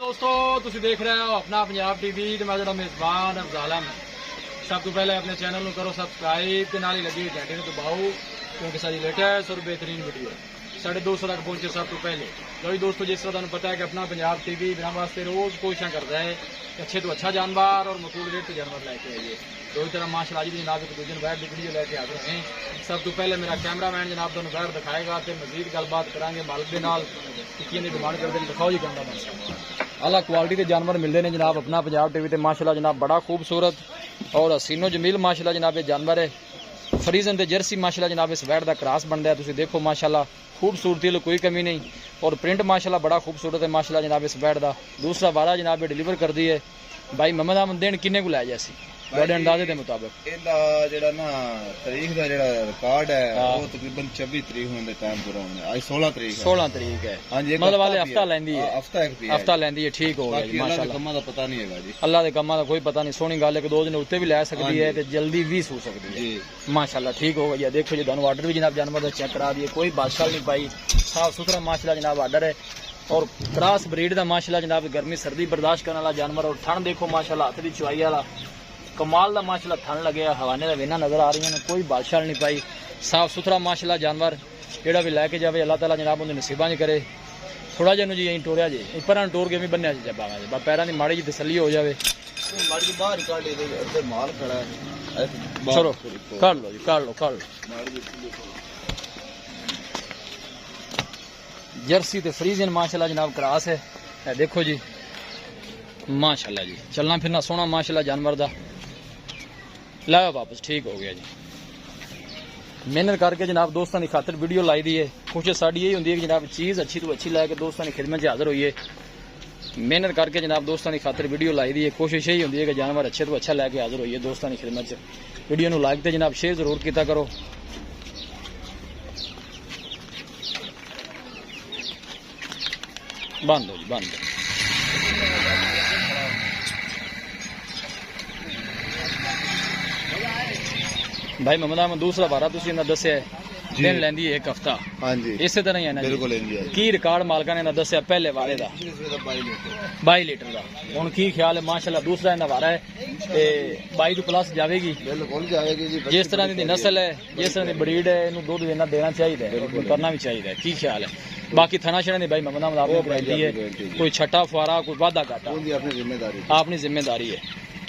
दोस्तों तुसी देख रहे हो अपना पंजाब टीवी ते मैं जो मेजबान अफजाल अहमद। सब तो पहले अपने चैनल करो सब्सक्राइब ते नाल ही लगी घंटे को दबाओ क्योंकि सारी लेटेस्ट और बेहतरीन वीडियो 250 तक पहुंचे सब तो पहले। तो दोस्तों जिस तरह पता है कि अपना पंजाब टीवी बिना वास्ते रोज कोशिश करता है कि अच्छे तो अच्छा जानवर और मकबूल रेट से जानवर लेके आइए। तो इस तरह माशाअल्लाह जी जनाब एक दूसरे बैठ की वीडियो लेके आते हैं। सब तो पहले मेरा कैमरामैन जनाब तुम बैठ दिखाएगा तो मजीद गलबात करांगे मालिक के नाल की डिमांड करते हैं। दिखाओ जी कैमरामैन अला क्वालिटी के जानवर मिलते हैं जनाब अपना पंजाब टीवी ते माशाअल्लाह जनाब बड़ा खूबसूरत और हसीनो जमील माशाअल्लाह जनाब ये जानवर है। फरीजन ते जर्सी माशाअल्लाह जनाब इस वैट का क्रॉस बनता है। तुम देखो माशाअल्लाह खूबसूरती कोई कमी नहीं और प्रिंट माशाअल्लाह बड़ा खूबसूरत है माशाअल्लाह जनाब इस वैट का। दूसरा वारा जनाब ये डिलीवर कर दी है भाई मोहम्मद अहमद देन किन्ने को लै जैसी बड़े अंदाजे के मुताबिक तारीख का रिकॉर्ड है वो तकरीबन 26 तरीक होने टाइम पूरा होने आज 16 तरीक है। हाँ जी मतलब वाले हफ्ता लेंदी है हफ्ता लेंदी है। ठीक हो गया माशाअल्लाह कम्मा दा पता नहीं है जी अल्लाह दे कम्मा दा कोई पता नहीं। सोहनी गल है कि 2 दिन उत्ते भी लै सकती है ते जल्दी भी सू सकती है माशाअल्लाह। ठीक हो गया देखो जी तुहानू आर्डर भी जनाब जानवर दा चेक करा दिए कोई बादशाह नहीं पाई साफ सुथरा माशाअल्लाह जनाब आर्डर है और क्रॉस ब्रीड का माशाअल्लाह जनाब गर्मी सर्दी बर्दाश्त करने वाला जानवर और ठंड देखो माशाअल्लाह हाथ की चुआई वाला कमाल का माशाअल्लाह थन लगे हवाने का वेना नजर आ रही है कोई बादशाह नहीं पाई साफ सुथरा माशाअल्लाह जानवर जेड़ा भी लैके जाए अल्लाह ताला जनाब उन्हें नसीबा नहीं करे। थोड़ा जिहा जी टोरिया जी पर टोर के भी बन्या जी बाबा पैरों की माड़ी जी तसली हो जाए चलो कर लो जी कर लो जर्सी ते फ्रीजन माशाअल्लाह जनाब क्रॉस है देखो जी माशाअल्लाह जी चलना फिरना सोना माशाअल्लाह जानवर दा लाओ वापस। ठीक हो गया जी मेहनत करके जनाब दोस्तों की खातर वीडियो लाई दी है। कोशिश साड़ी यही होंगी है कि जनाब चीज़ अच्छी तो अच्छी लैके दोस्तों की खिदमत से हाजिर होइए। मेहनत करके जनाब दोस्तों की खातर वीडियो लाई दी है। कोशिश यही होंगी है कि जानवर अच्छे तो अच्छा लैके हाजिर होइए दोस्तों की खिदमत से। वीडियो को लाइक तो जनाब शेयर जरूर किया करो। बंद हो जी बंद भाई मोहम्मद अहमद दूसरा बारा तुसी इन्ना दस्या दिन लैंदी है 1 हफ्ता। हाँ जी इस तरह ही है ना बिल्कुल की रिकॉर्ड मालका ने दस्या पहले वारे दा 22 लीटर का हुण की ख्याल है माशाअल्लाह दूसरा इन्ना वारा है ते 22 तो प्लस जाएगी बिल्कुल जाएगी जी। जिस तरह की नस्ल है जिस तरह की ब्रीड है इन्हू दूध इन्ना देना चाहिए करना भी चाहिए की ख्याल है। बाकी थना छना नहीं भाई मोहम्मद अहमद आपने कराई है कोई छठा फुआरा कोई वादा घाटा अपनी जिम्मेदारी है।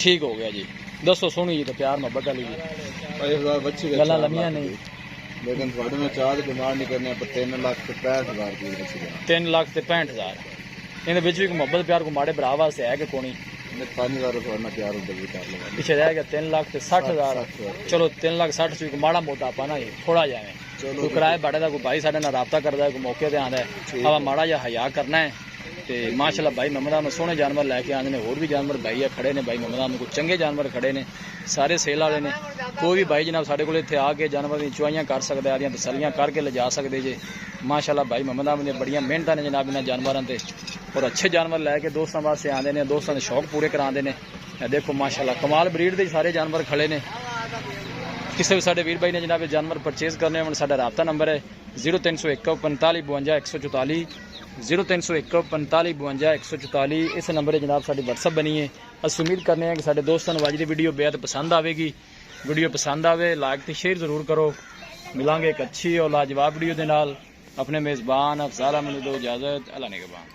ठीक हो गया जी दसो सोनी जी तो प्यार मोहब्बत वाली गल्लां लम्मियां नहीं लेकिन थोड़े में चार डिमांड नहीं करने पर 3,65,000 3,65,000 इन विच भी मोहब्बत प्यार को माड़े भरा वास्ते है कि कोनी 5,000 थोड़ा प्यार होता पीछे रह गया 3,60,000 चलो 3,60,000 माड़ा मोटा आपा ना थोड़ा जाए कोई किराए बाड़े का कोई भाई साढ़े नाल राबता करता है कोई मौके पर आंदा है हवा माड़ा जा हया करना है तो माशाअल्लाह भाई मोहम्मद अहमद सोहने जानवर लैके आते हैं। होर भी जानवर भाई है खड़े ने भाई मोहम्मद अहमद को चंगे जानवर खड़े ने सारे सेल वाले ने कोई भी भाई जनाब साढ़े को इत्थे आके जानवर की चुआइयां कर सकता है तसलियां करके ले जा सकते जे माशाअल्लाह भाई मोहम्मद अहमद ने बड़ियां मेहनत ने जनाब इन्होंने जानवरों से और अच्छे जानवर लैके दोस्तों वास्ते आते हैं दोस्तों के शौक पूरे कराते हैं। देखो माशाअल्लाह कमाल ब्रीड के सारे जानवर खड़े ने। किसी भी साढ़े वीर भाई ने जनाब जानवर परचेज करने हो साਡਾ राबता नंबर है 0301 45 52 144 0301 45 52 144 इस नंबर जनाब साड़ी व्हाट्सअप बनी है। अस उम्मीद करने हैं कि साढ़े दोस्तों को अज की वीडियो बेहद पसंद आएगी। वीडियो पसंद आए लाइक तो शेयर जरूर करो। मिलांगे एक अच्छी और लाजवाब वीडियो के नाल। अपने मेज़बान अफजाल अहमद दो इजाज़त अल्लाह निगहबान।